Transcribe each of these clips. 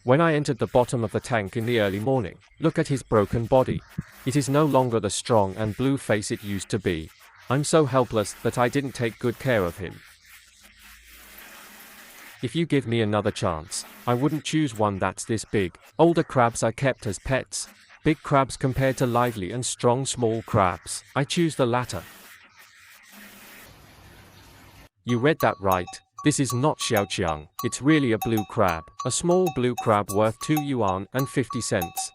When I entered the bottom of the tank in the early morning, look at his broken body. It is no longer the strong and blue face it used to be. I'm so helpless that I didn't take good care of him. If you give me another chance, I wouldn't choose one that's this big. Older crabs are kept as pets. Big crabs compared to lively and strong small crabs. I choose the latter. You read that right. This is not xiaoqiang. It's really a blue crab. A small blue crab worth 2 yuan and 50 cents.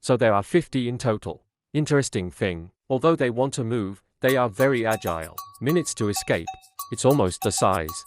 So there are 50 in total. Interesting thing, although they want to move, they are very agile. Minutes to escape. It's almost the size.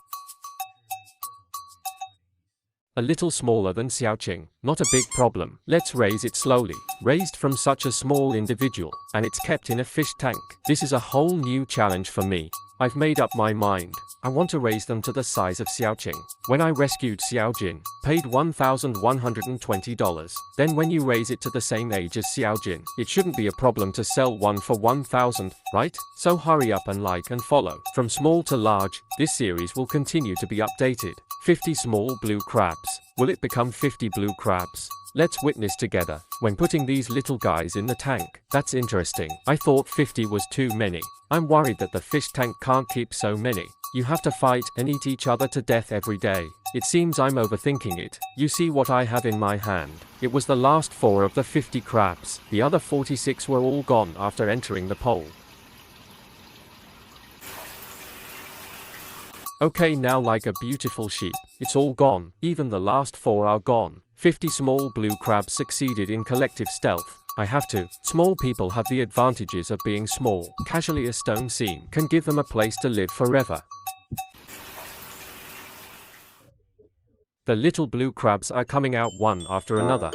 A little smaller than xiaoqing. Not a big problem. Let's raise it slowly. Raised from such a small individual, and it's kept in a fish tank. This is a whole new challenge for me. I've made up my mind. I want to raise them to the size of xiaoqing. When I rescued Xiaojin, paid $1,120. Then when you raise it to the same age as Xiaojin, it shouldn't be a problem to sell one for 1,000, right? So hurry up and like and follow. From small to large, this series will continue to be updated. 50 small blue crabs. Will it become 50 blue crabs? Let's witness together. When putting these little guys in the tank. That's interesting. I thought 50 was too many. I'm worried that the fish tank can't keep so many. You have to fight and eat each other to death every day. It seems I'm overthinking it. You see what I have in my hand. It was the last 4 of the 50 crabs. The other 46 were all gone after entering the pole. Okay, now like a beautiful sheep, it's all gone. Even the last 4 are gone. 50 small blue crabs succeeded in collective stealth. I have to. Small people have the advantages of being small. Casually a stone seam can give them a place to live forever. The little blue crabs are coming out one after another.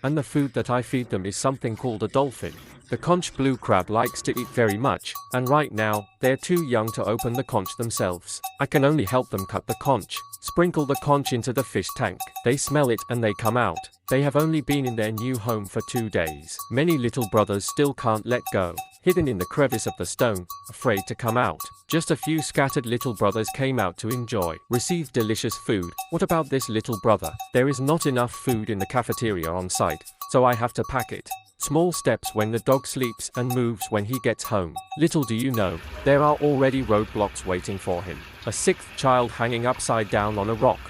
And the food that I feed them is something called a dolphin. The conch blue crab likes to eat very much, and right now, they're too young to open the conch themselves. I can only help them cut the conch. Sprinkle the conch into the fish tank. They smell it and they come out. They have only been in their new home for 2 days. Many little brothers still can't let go. Hidden in the crevice of the stone, afraid to come out. Just a few scattered little brothers came out to enjoy. Received delicious food. What about this little brother? There is not enough food in the cafeteria on site, so I have to pack it. Small steps when the dog sleeps and moves when he gets home. Little do you know, there are already roadblocks waiting for him. A 6th child hanging upside down on a rock.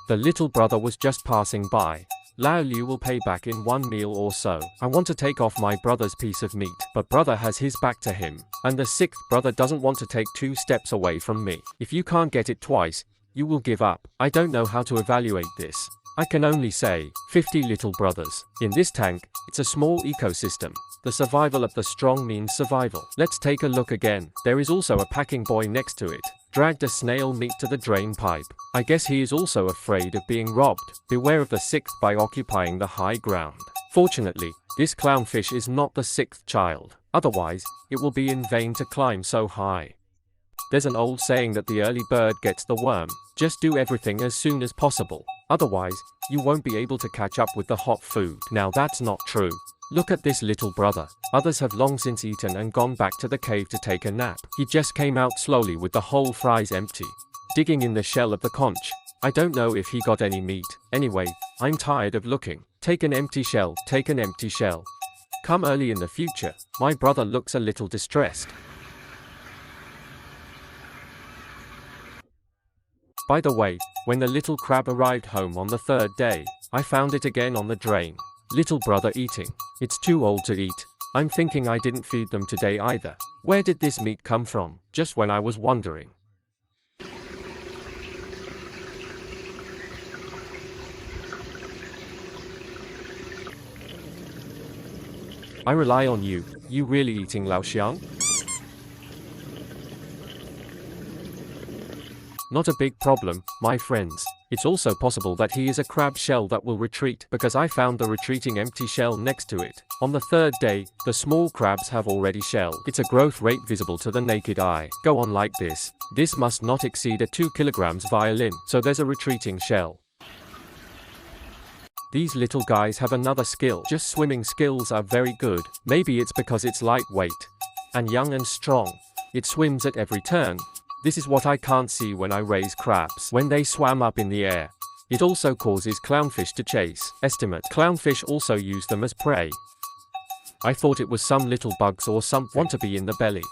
The little brother was just passing by. Lao Liu will pay back in 1 meal or so. I want to take off my brother's piece of meat, but brother has his back to him. And the 6th brother doesn't want to take 2 steps away from me. If you can't get it twice, you will give up. I don't know how to evaluate this. I can only say, 50 little brothers. In this tank, it's a small ecosystem. The survival of the strong means survival. Let's take a look again. There is also a packing boy next to it. Dragged a snail meat to the drain pipe. I guess he is also afraid of being robbed. Beware of the 6th by occupying the high ground. Fortunately, this clownfish is not the 6th child. Otherwise, it will be in vain to climb so high. There's an old saying that the early bird gets the worm. Just do everything as soon as possible. Otherwise, you won't be able to catch up with the hot food. Now that's not true. Look at this little brother. Others have long since eaten and gone back to the cave to take a nap. He just came out slowly with the whole fries empty. Digging in the shell of the conch. I don't know if he got any meat. Anyway, I'm tired of looking. Take an empty shell. Take an empty shell. Come early in the future. My brother looks a little distressed. By the way, when the little crab arrived home on the 3rd day, I found it again on the drain. Little brother eating. It's too old to eat. I'm thinking I didn't feed them today either. Where did this meat come from? Just when I was wondering. I rely on you. You really eating Lao Xiang? Not a big problem, my friends. It's also possible that he is a crab shell that will retreat, because I found the retreating empty shell next to it. On the third day, the small crabs have already shelled. It's a growth rate visible to the naked eye. Go on like this. This must not exceed a 2 kilograms violin, so there's a retreating shell. These little guys have another skill. Just swimming skills are very good. Maybe it's because it's lightweight and young and strong. It swims at every turn. This is what I can't see when I raise crabs. When they swam up in the air, it also causes clownfish to chase. Estimate. Clownfish also use them as prey. I thought it was some little bugs or something want to be in the belly.